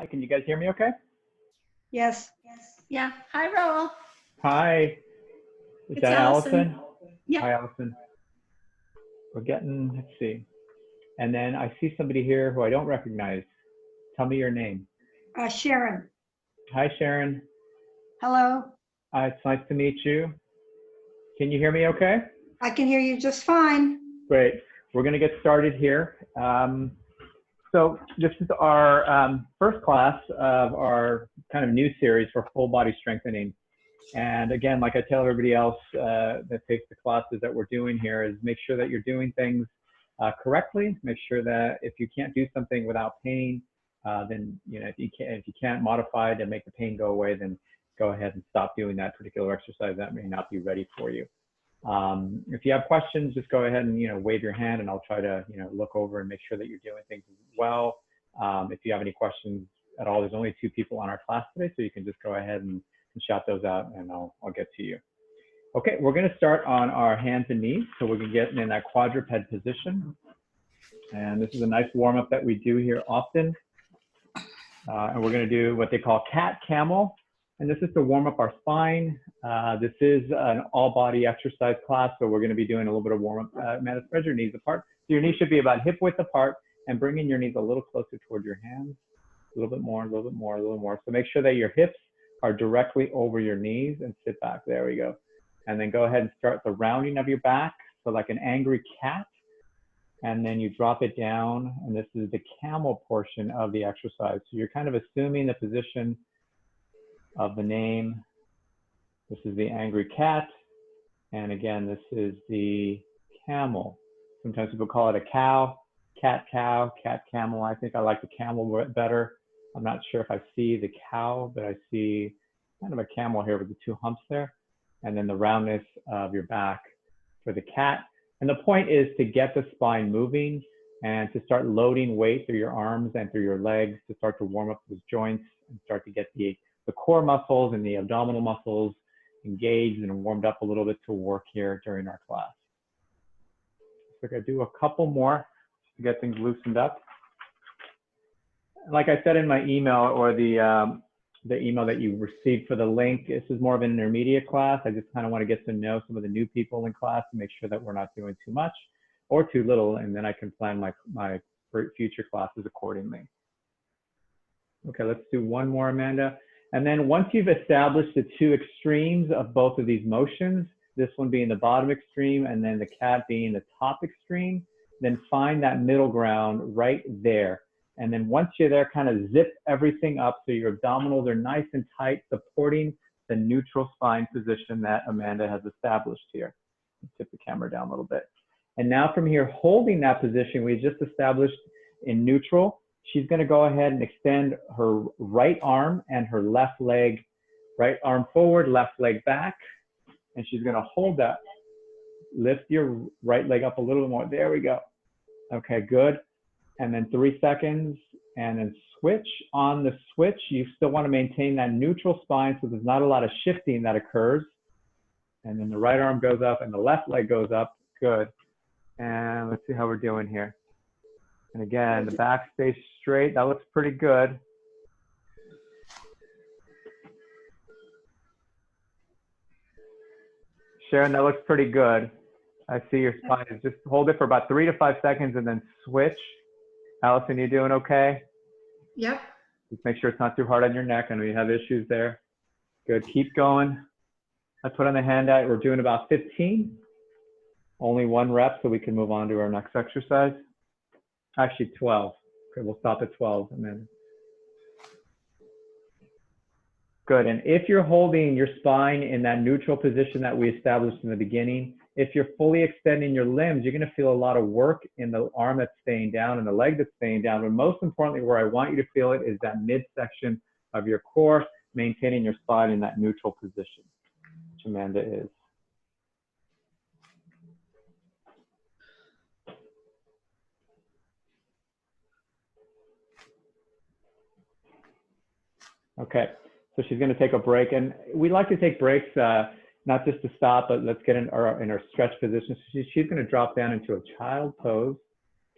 Hi, can you guys hear me okay? Yes. Yeah. Hi, Raul. Hi, is It's that Allison. Allison? Yep. Hi, Allison. We're getting, let's see. And then I see somebody here who I don't recognize. Tell me your name. Sharon. Hi, Sharon. Hello. It's nice to meet you. Can you hear me okay? I can hear you just fine. Great. We're going to get started here. So this is our first class of our kind of new series for full body strengthening. And again, like I tell everybody else that takes the classes that we're doing here, is make sure that you're doing things correctly. Make sure that if you can't do something without pain, then if you can't modify it and make the pain go away, then go ahead and stop doing that particular exercise. That may not be ready for you. If you have questions, just go ahead and wave your hand, and I'll try to look over and make sure that you're doing things well. If you have any questions at all, there's only 2 people on our class today, so you can just go ahead and shout those out, and I'll get to you. Okay, we're going to start on our hands and knees, so we can get in that quadruped position. And this is a nice warm-up that we do here often. And we're going to do what they call cat camel. And this is to warm up our spine. This is an all-body exercise class, so we're going to be doing a little bit of warm-up. Amanda, spread your knees apart. So your knees should be about hip width apart, and bringing your knees a little closer toward your hands. A little bit more, a little bit more, a little more. So make sure that your hips are directly over your knees, and sit back. There we go. And then go ahead and start the rounding of your back, so like an angry cat. And then you drop it down, and this is the camel portion of the exercise. So you're kind of assuming the position of the name. This is the angry cat. And again, this is the camel. Sometimes people call it a cow, cat, camel. I think I like the camel better. I'm not sure if I see the cow, but I see kind of a camel here with the 2 humps there. And then the roundness of your back for the cat. And the point is to get the spine moving and to start loading weight through your arms and through your legs to start to warm up those joints and start to get the core muscles and the abdominal muscles engaged and warmed up a little bit to work here during our class. So I'm gonna do a couple more to get things loosened up. Like I said in my email, or the email that you received for the link, this is more of an intermediate class. I just kind of want to get to know some of the new people in class to make sure that we're not doing too much or too little, and then I can plan my future classes accordingly. Okay, let's do one more, Amanda. And then once you've established the 2 extremes of both of these motions, this one being the bottom extreme and then the cat being the top extreme, then find that middle ground right there. And then once you're there, kind of zip everything up so your abdominals are nice and tight, supporting the neutral spine position that Amanda has established here. Tip the camera down a little bit. And now from here, holding that position we just established in neutral, she's going to go ahead and extend her right arm and her left leg, right arm forward, left leg back. And she's going to hold that. Lift your right leg up a little bit more. There we go. Okay, good. And then 3 seconds, and then switch. On the switch, you still want to maintain that neutral spine so there's not a lot of shifting that occurs. And then the right arm goes up and the left leg goes up. Good. And let's see how we're doing here. And again, the back stays straight. That looks pretty good. Sharon, that looks pretty good. I see your spine. Just hold it for about 3 to 5 seconds and then switch. Allison, you doing okay? Yep. Just make sure it's not too hard on your neck. I know you have issues there. Good, keep going. I put on the handout, we're doing about 15. Only 1 rep, so we can move on to our next exercise. Actually 12. Okay, we'll stop at 12 and then. Good, and if you're holding your spine in that neutral position that we established in the beginning, if you're fully extending your limbs, you're gonna feel a lot of work in the arm that's staying down and the leg that's staying down. But most importantly, where I want you to feel it is that midsection of your core, maintaining your spine in that neutral position, which Amanda is. Okay, so she's gonna take a break, and we like to take breaks, not just to stop, but let's get in our stretch position. So she's gonna drop down into a child pose,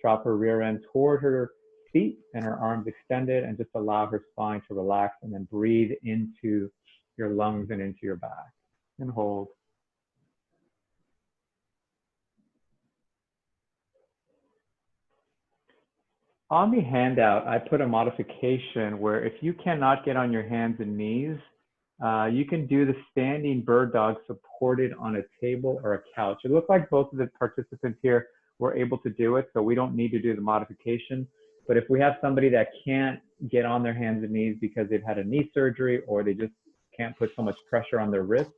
drop her rear end toward her feet and her arms extended, and just allow her spine to relax, and then breathe into your lungs and into your back. And hold. On the handout, I put a modification where if you cannot get on your hands and knees, you can do the standing bird dog supported on a table or a couch. It looked like both of the participants here were able to do it, so we don't need to do the modification. But if we have somebody that can't get on their hands and knees because they've had a knee surgery or they just can't put so much pressure on their wrists,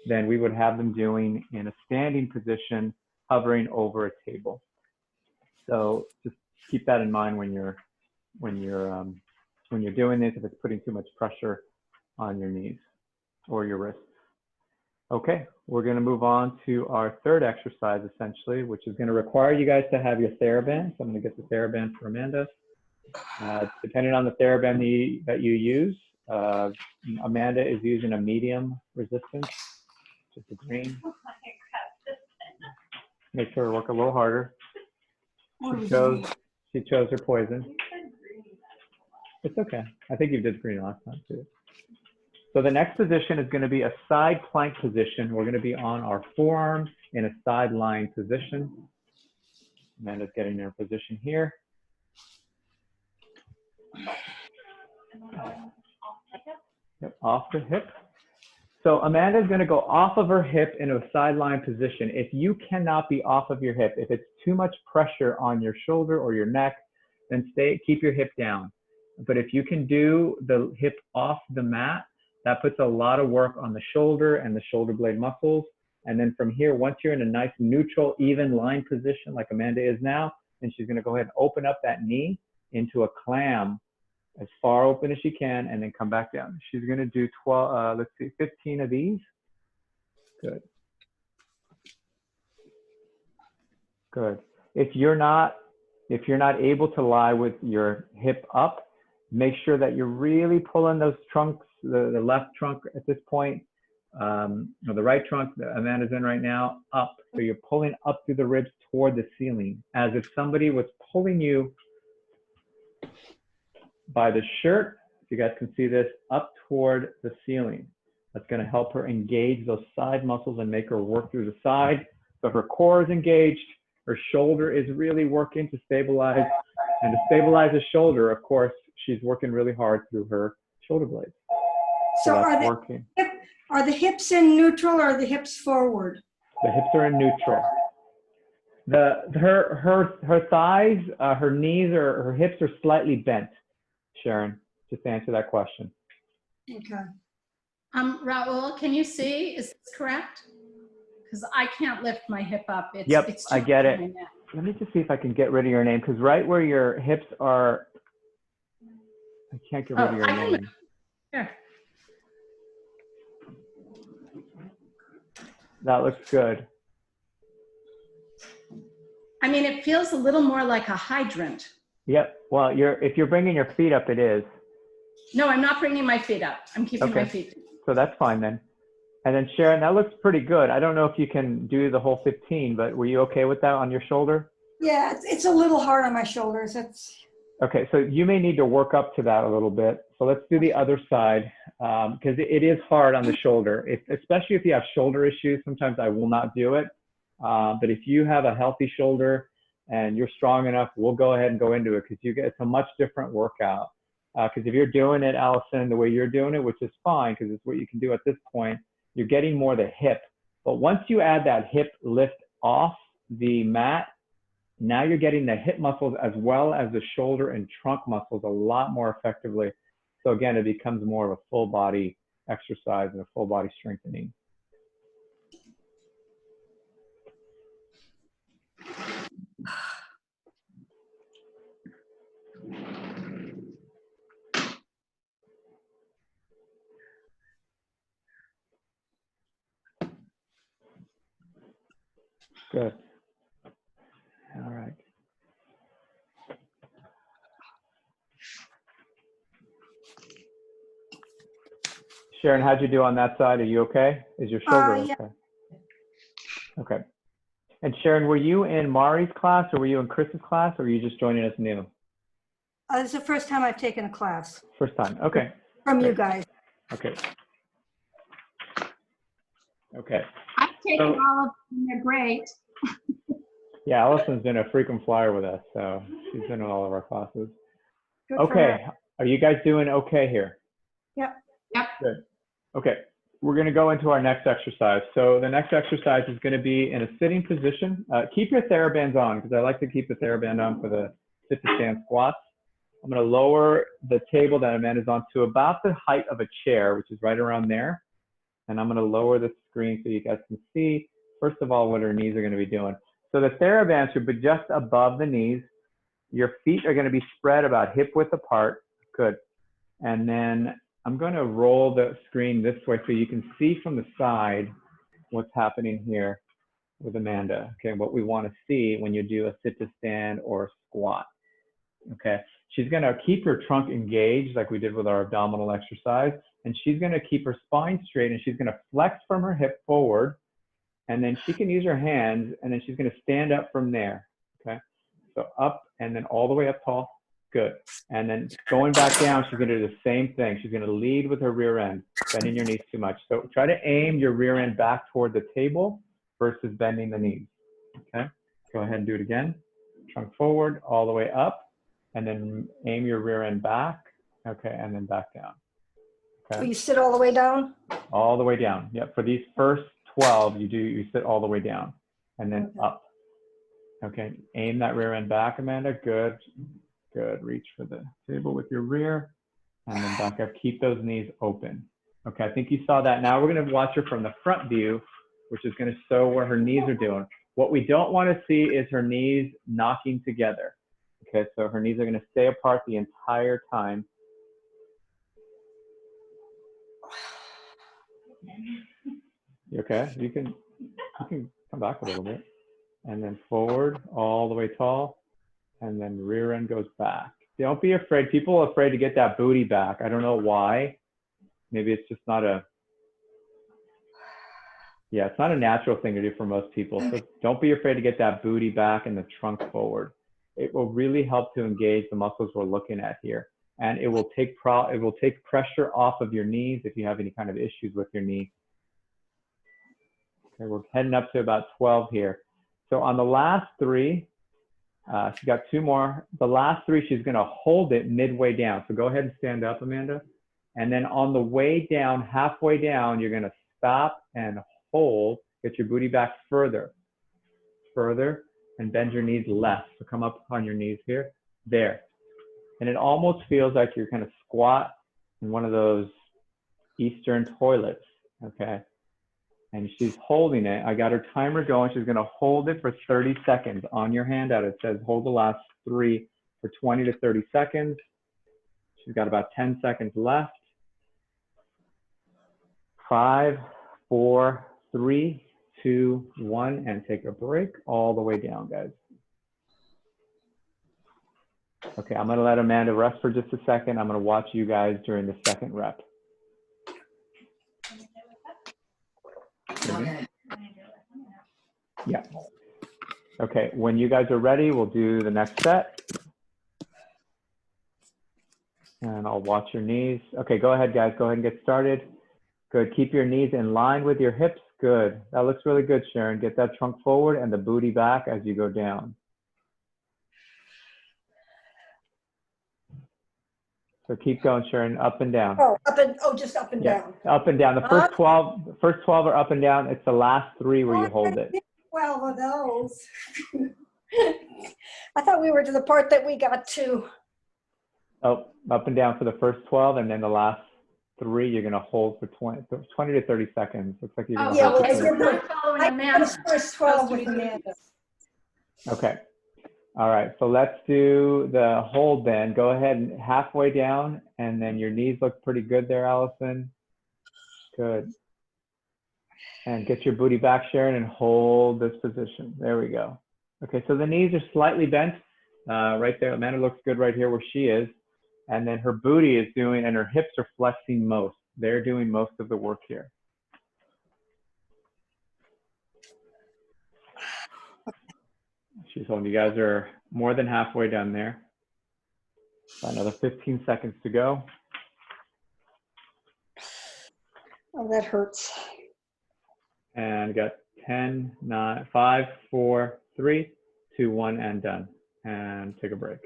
then we would have them doing in a standing position, hovering over a table. So just keep that in mind when you're doing this, if it's putting too much pressure on your knees or your wrists. Okay, we're going to move on to our third exercise, essentially, which is going to require you guys to have your TheraBand. So I'm going to get the TheraBand for Amanda. Depending on the TheraBand that you use, Amanda is using a medium resistance, just a green. Make sure to work a little harder. She chose her poison. It's okay. I think you did green last time too. So the next position is going to be a side plank position. We're going to be on our forearms in a side lying position. Amanda's getting in her position here. Yep, off the hip. So Amanda is going to go off of her hip in a sideline position. If you cannot be off of your hip, if it's too much pressure on your shoulder or your neck, then keep your hip down. But if you can do the hip off the mat, that puts a lot of work on the shoulder and the shoulder blade muscles. And then from here, once you're in a nice neutral, even line position like Amanda is now, then she's going to go ahead and open up that knee into a clam as far open as she can, and then come back down. She's going to do 15 of these. Good. Good. If you're not able to lie with your hip up, make sure that you're really pulling those trunks, the left trunk at this point, or the right trunk that Amanda's in right now, up. So you're pulling up through the ribs toward the ceiling, as if somebody was pulling you by the shirt, if you guys can see this, up toward the ceiling. That's going to help her engage those side muscles and make her work through the side. So her core is engaged, her shoulder is really working to stabilize. And to stabilize the shoulder, of course, she's working really hard through her shoulder blades. So that's are the hips in neutral or are the hips forward? The hips are in neutral. Her thighs, her knees, or her hips are slightly bent. Sharon, just to answer that question. Okay. Raul, can you see? Is this correct? Because I can't lift my hip up. Yep, it's I get it. Let me just see if I can get rid of your name, because right where your hips are, I can't get rid of your name. Here. That looks good. I mean, it feels a little more like a hydrant. Yep. Well, if you're bringing your feet up, it is. No, I'm not bringing my feet up. I'm keeping my feet. So that's fine then. And then Sharon, that looks pretty good. I don't know if you can do the whole 15, but were you okay with that on your shoulder? Yeah, it's a little hard on my shoulders. Okay, so you may need to work up to that a little bit. So let's do the other side, because it is hard on the shoulder, especially if you have shoulder issues. Sometimes I will not do it. But if you have a healthy shoulder and you're strong enough, we'll go ahead and go into it, because it's a much different workout. Because if you're doing it, Allison, the way you're doing it, which is fine, because it's what you can do at this point, you're getting more the hip. But once you add that hip lift off the mat, now you're getting the hip muscles as well as the shoulder and trunk muscles a lot more effectively. So again, it becomes more of a full body exercise and a full body strengthening. Good. All right. Sharon, how'd you do on that side? Are you okay? Is your shoulder Yeah. okay? Okay. And Sharon, were you in Mari's class or were you in Chris's class, or were you just joining us new? This is the first time I've taken a class First time. Okay. from you Great. guys. Okay. Okay. I've taken So- all of them. They're great. Yeah, Allison's been a frequent flyer with us, so she's been in all of our classes. Good for her. Okay. Are you guys doing okay here? Yep. Yep. Good. Okay. We're going to go into our next exercise. So the next exercise is going to be in a sitting position. Keep your TheraBands on, because I like to keep the TheraBand on for the sit to stand squats. I'm going to lower the table that Amanda's on to about the height of a chair, which is right around there. And I'm going to lower the screen so you guys can see, first of all, what her knees are going to be doing. So the TheraBand should be just above the knees. Your feet are going to be spread about hip width apart. Good. And then I'm going to roll the screen this way so you can see from the side what's happening here with Amanda. Okay, what we want to see when you do a sit to stand or squat. Okay, she's going to keep her trunk engaged like we did with our abdominal exercise, and she's going to keep her spine straight, and she's going to flex from her hip forward, and then she can use her hands, and then she's going to stand up from there. Okay, so up and then all the way up tall. Good. And then going back down, she's going to do the same thing. She's going to lead with her rear end, bending your knees too much. So try to aim your rear end back toward the table versus bending the knees. Okay, go ahead and do it again. Trunk forward, all the way up, and then aim your rear end back. Okay, and then back down. So Okay, you sit all the way down? all the way down. Yep, for these first 12, you sit all the way down and then Okay. up. Okay, aim that rear end back, Amanda. Good. Good. Reach for the table with your rear and then back up. Keep those knees open. Okay, I think you saw that. Now we're going to watch her from the front view, which is going to show what her knees are doing. What we don't want to see is her knees knocking together. Okay, so her knees are going to stay apart the entire time. You okay? You can come back a little bit. And then forward, all the way tall. And then rear end goes back. Don't be afraid. People are afraid to get that booty back. I don't know why. Maybe it's just not a, yeah, it's not a natural thing to do for most people. So don't be afraid to get that booty back and the trunk forward. It will really help to engage the muscles we're looking at here. And it will take pressure off of your knees if you have any kind of issues with your knee. Okay, we're heading up to about 12 here. So on the last three, she got two more. The last three, she's going to hold it midway down. So go ahead and stand up, Amanda. And then on the way down, halfway down, you're going to stop and hold. Get your booty back further, and bend your knees left. So come up on your knees here, there. And it almost feels like you're kind of squat in one of those Eastern toilets, okay? And she's holding it. I got her timer going. She's going to hold it for 30 seconds. On your handout, it says hold the last three for 20 to 30 seconds. She's got about 10 seconds left. 5, 4, 3, 2, 1, and take a break all the way down, guys. Okay, I'm going to let Amanda rest for just a second. I'm going to watch you guys during the second rep. Yeah. Okay, when you guys are ready, we'll do the next set. And I'll watch your knees. Okay, go ahead, guys. Go ahead and get started. Good. Keep your knees in line with your hips. Good. That looks really good, Sharon. Get that trunk forward and the booty back as you go down. So keep going, Sharon, up and down. Oh, just up and Yeah, down. up and down. The first 12 are up and down. It's the last 3 where you hold it. 12 of those. I thought we were to the part that we got to. Oh, up and down for the first 12, and then the last 3 you're going to hold for 20 to 30 seconds. Looks like you're going to yeah, hold well, for you're 30. I'm following I Amanda. finished first 12 with Amanda. Okay. All right, so let's do the hold then. Go ahead and halfway down, and then your knees look pretty good there, Allison. Good. And get your booty back, Sharon, and hold this position. There we go. Okay, so the knees are slightly bent right there. Amanda looks good right here where she is. And then her booty is doing, and her hips are flexing most. They're doing most of the work here. She's holding. You guys are more than halfway done there. Another 15 seconds to go. Oh, that hurts. And got 10, 9, 5, 4, 3, 2, 1, and done. And take a break.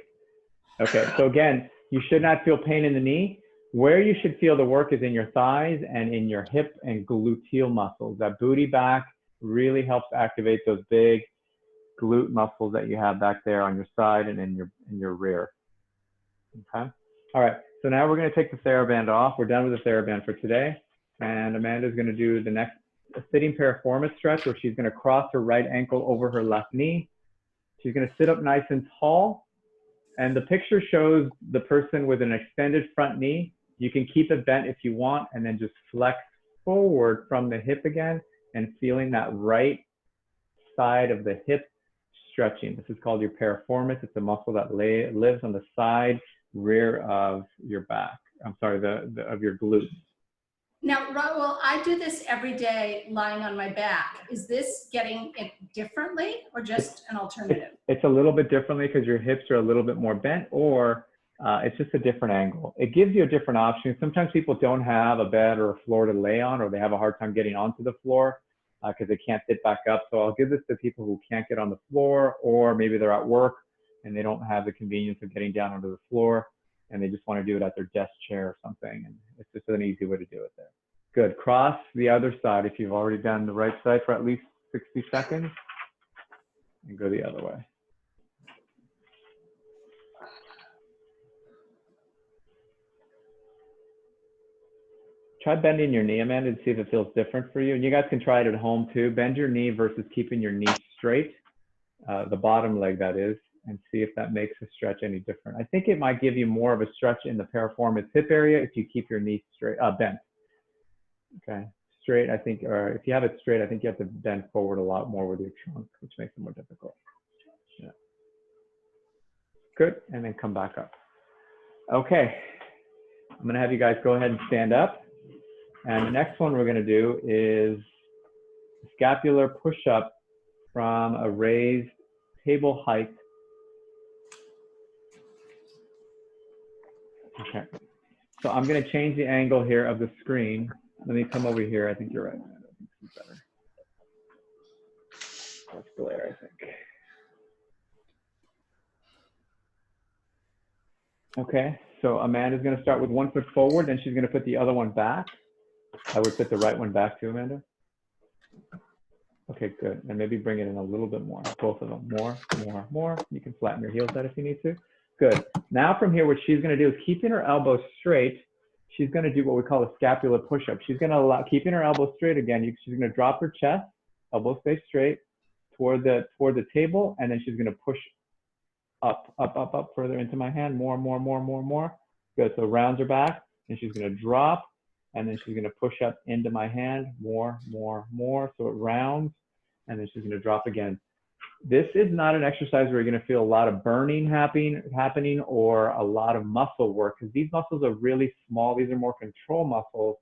Okay, so again, you should not feel pain in the knee. Where you should feel the work is in your thighs and in your hip and gluteal muscles. That booty back really helps activate those big glute muscles that you have back there on your side and in your rear. Okay. All right. So now we're going to take the TheraBand off. We're done with the TheraBand for today. And Amanda's going to do the next sitting piriformis stretch, where she's going to cross her right ankle over her left knee. She's going to sit up nice and tall. And the picture shows the person with an extended front knee. You can keep it bent if you want, and then just flex forward from the hip again and feeling that right side of the hip stretching. This is called your piriformis. It's a muscle that lives on the side rear of your back. I'm sorry, of your glutes. Now, Raul, I do this every day lying on my back. Is this getting it differently or just an alternative? It's a little bit differently because your hips are a little bit more bent, or it's just a different angle. It gives you a different option. Sometimes people don't have a bed or a floor to lay on, or they have a hard time getting onto the floor because they can't sit back up. So I'll give this to people who can't get on the floor, or maybe they're at work and they don't have the convenience of getting down onto the floor and they just want to do it at their desk chair or something. And it's just an easy way to do it there. Good. Cross the other side if you've already done the right side for at least 60 seconds, and go the other way. Try bending your knee, Amanda, to see if it feels different for you. And you guys can try it at home too. Bend your knee versus keeping your knee straight, the bottom leg that is, and see if that makes the stretch any different. I think it might give you more of a stretch in the piriformis hip area if you keep your knee straight, bent. Okay, straight, I think, or if you have it straight, I think you have to bend forward a lot more with your trunk, which makes it more difficult. Yeah. Good, and then come back up. Okay, I'm gonna have you guys go ahead and stand up. And the next one we're gonna do is scapular push-up from a raised table height. Okay, so I'm gonna change the angle here of the screen. Let me come over here. I think you're right. I think this is better. That's glare, I think. Okay, so Amanda's gonna start with 1 foot forward, then she's gonna put the other one back. I would put the right one back too, Amanda. Okay, good. And maybe bring it in a little bit more. Both of them. More, more, more. You can flatten your heels out if you need to. Good. Now from here, what she's going to do is keeping her elbows straight. She's going to do what we call a scapular push-up. She's going to allow, keeping her elbows straight again. She's going to drop her chest, elbows stay straight toward the table, and then she's going to push up, up, up, up further into my hand. More, more, more, more, more. Good. So rounds her back, and she's going to drop. And then she's going to push up into my hand, more, more, more. So it rounds, and then she's going to drop again. This is not an exercise where you're going to feel a lot of burning happening or a lot of muscle work, because these muscles are really small. These are more control muscles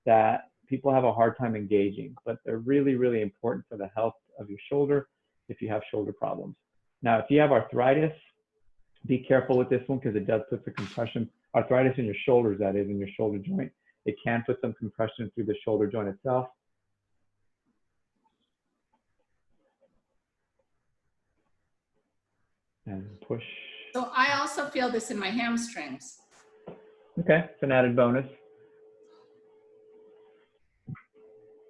that people have a hard time engaging, but they're really, really important for the health of your shoulder if you have shoulder problems. Now, if you have arthritis, be careful with this one because it does put the compression, arthritis in your shoulders, that is, in your shoulder joint. It can put some compression through the shoulder joint itself. And push. So I also feel this in my hamstrings. Okay, it's an added bonus.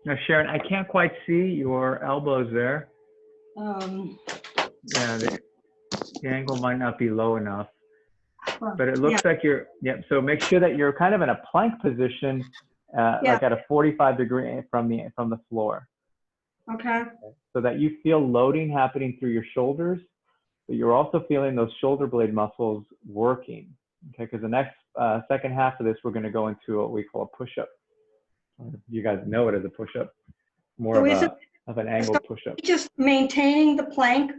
Now, Sharon, I can't quite see your elbows there. Yeah, the angle might not be low enough. But it looks like you're, so make sure that you're kind of in a plank position, like at a 45-degree from the floor. Okay. So that you feel loading happening through your shoulders, but you're also feeling those shoulder blade muscles working. Okay, because the next second half of this, we're going to go into what we call a push-up. You guys know it as a push-up, more of an angled push-up. Just maintaining the plank.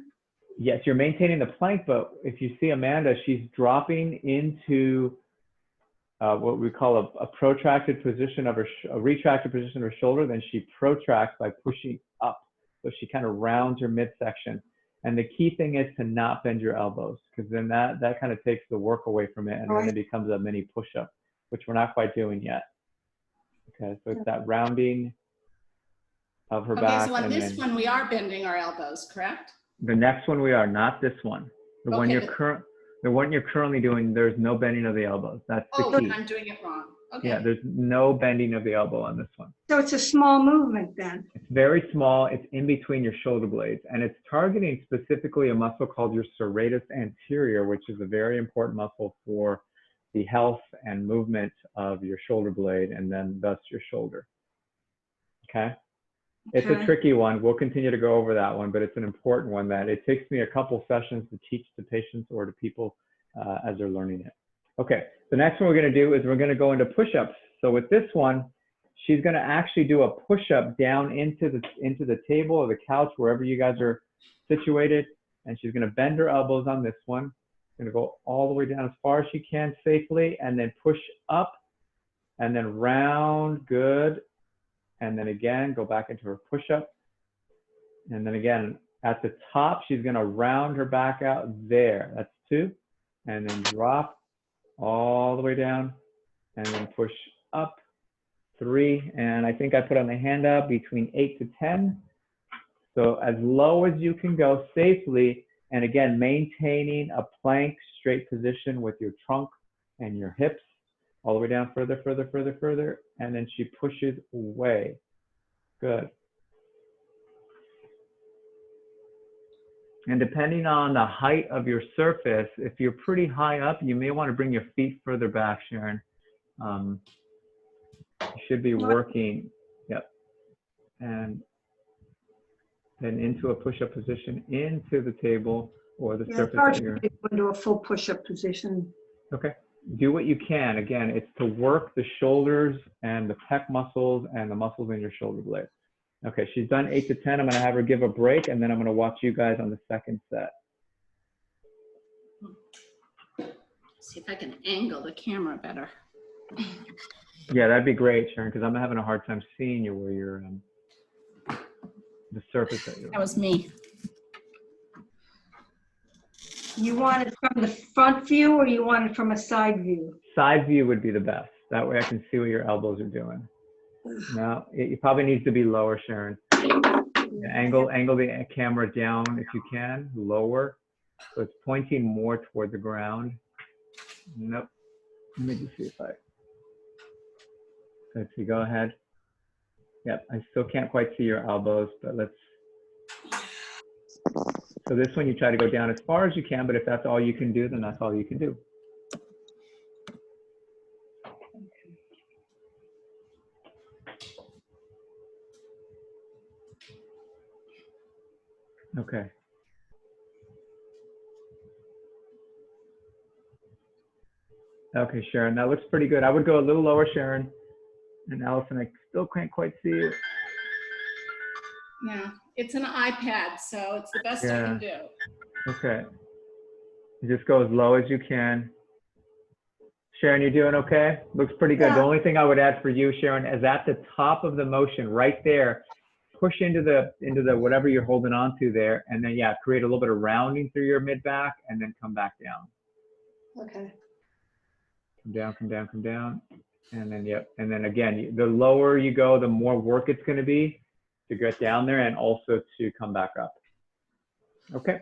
Yes, you're maintaining the plank, but if you see Amanda, she's dropping into what we call a protracted position of a retracted position of her shoulder. Then she protracts by pushing up. So she kind of rounds her midsection. And the key thing is to not bend your elbows, because then that kind of takes the work away from it, and then it becomes a mini push-up, which we're not quite doing yet. Okay, so it's that rounding of her back. Okay, so on and this then one, we are bending our elbows, correct? the next one we are, not this one. The one Okay, the one you're currently doing, there's no bending of the elbows. That's the Oh, key. I'm doing it wrong. Okay. Yeah, there's no bending of the elbow on this one. So it's a small movement then. It's very small. It's in between your shoulder blades, and it's targeting specifically a muscle called your serratus anterior, which is a very important muscle for the health and movement of your shoulder blade, and then thus your shoulder. Okay? It's a tricky one. We'll continue to go over that one, but it's an important one that it takes me a couple sessions to teach to patients or to people as they're learning it. Okay, the next one we're going to do is we're going to go into push-ups. So with this one, she's going to actually do a push-up down into the table or the couch, wherever you guys are situated, and she's going to bend her elbows on this one. Going to go all the way down as far as she can safely, and then push up, and then round, good. And then again, go back into her push-up. And then again, at the top, she's going to round her back out there. That's 2. And then drop all the way down. And then push up, 3. And I think I put on the hand up between 8 to 10. So as low as you can go safely. And again, maintaining a plank straight position with your trunk and your hips. All the way down, further, further, further, further, and then she pushes away. Good. And depending on the height of your surface, if you're pretty high up, you may want to bring your feet further back, Sharon. You should be working, yep. And then into a push-up position, into the table or the surface that you're. Into a full push-up position. Okay. Do what you can. Again, it's to work the shoulders and the pec muscles and the muscles in your shoulder blade. Okay, she's done 8 to 10. I'm going to have her give a break, and then I'm going to watch you guys on the second set. See if I can angle the camera better. Yeah, that'd be great, Sharon, because I'm having a hard time seeing you where you're the surface that you're on. That was me. You want it from the front view or you want it from a side view? Side view would be the best. That way I can see what your elbows are doing. No, it probably needs to be lower, Sharon. Angle the camera down if you can, lower. So it's pointing more toward the ground. Nope. Let me just see if let's see, go ahead. Yep, I still can't quite see your elbows, but let's. So this one you try to go down as far as you can, but if that's all you can do, then that's all you can do. Okay. Okay, Sharon, that looks pretty good. I would go a little lower, Sharon. And Allison, I still can't quite see you. Yeah, it's an iPad, so it's the best I can do. Okay. You just go as low as you can. Sharon, you're doing okay? Looks pretty good. Yeah. The only thing I would add for you, Sharon, is at the top of the motion, right there, push into the whatever you're holding on to there, and then yeah, create a little bit of rounding through your mid back, and then come back down. Okay. Come down, come down, come down, and then yep, and then again, the lower you go, the more work it's going to be to get down there, and also to come back up. Okay,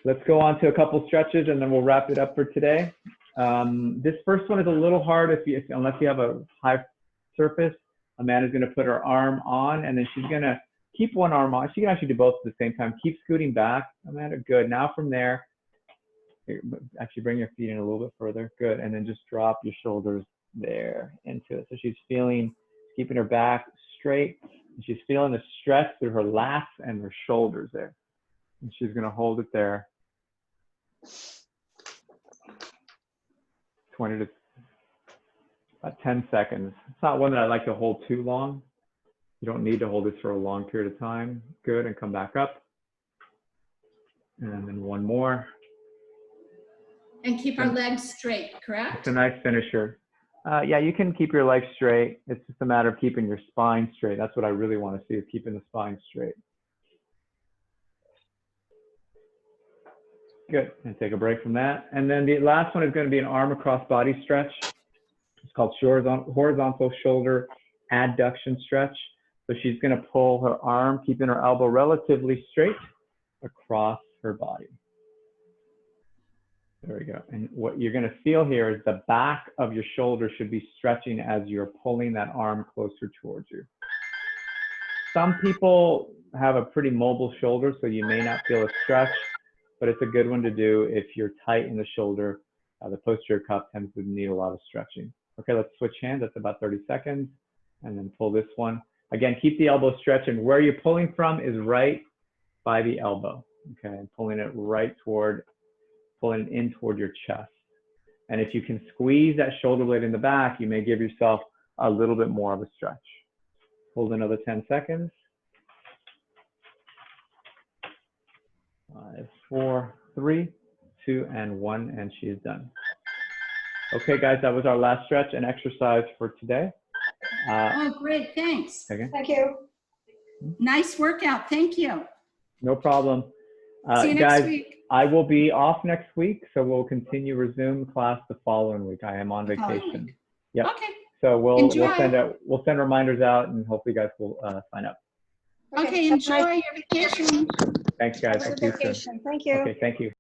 let's go on to a couple stretches, and then we'll wrap it up for today. This first one is a little hard unless you have a high surface. Amanda's going to put her arm on, and then she's going to keep one arm on. She can actually do both at the same time. Keep scooting back. Amanda, good. Now from there, actually bring your feet in a little bit further. Good. And then just drop your shoulders there into it. So she's keeping her back straight. And she's feeling the stretch through her lats and her shoulders there. And she's going to hold it there. 20 to about 10 seconds. It's not one that I like to hold too long. You don't need to hold this for a long period of time. Good, and come back up. And then one more. And keep our legs straight, correct? It's a nice finisher. Yeah, you can keep your legs straight. It's just a matter of keeping your spine straight. That's what I really want to see, is keeping the spine straight. Good. And take a break from that. And then the last one is going to be an arm across body stretch. It's called horizontal shoulder adduction stretch. So she's going to pull her arm, keeping her elbow relatively straight across her body. There we go. And what you're going to feel here is the back of your shoulder should be stretching as you're pulling that arm closer towards you. Some people have a pretty mobile shoulder, so you may not feel a stretch, but it's a good one to do if you're tight in the shoulder. The posterior cuff tends to need a lot of stretching. Okay, let's switch hands. That's about 30 seconds. And then pull this one. Again, keep the elbow stretched, and where you're pulling from is right by the elbow. Okay, and pulling it right toward, pulling it in toward your chest. And if you can squeeze that shoulder blade in the back, you may give yourself a little bit more of a stretch. Hold another 10 seconds. 5, 4, 3, 2, and 1, and she is done. Okay, guys, that was our last stretch and exercise for today. Oh, great, thanks. Okay. Thank you. Nice workout, thank you. No problem. See you next Guys, week. I will be off next week, so we'll resume class the following week. I am on vacation. Yep. Okay, So we'll Enjoy. send reminders out, and hopefully you guys will sign up. okay, have a nice- enjoy your vacation. Thanks, guys. Have a Talk to you good soon. vacation. Thank you. Okay, thank you.